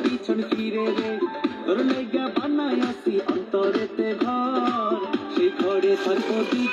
পিছন ফিরে রে তোর লেগা বানাই আসি অন্তরেতে ঘর সেই ঘরে তোর প্রতি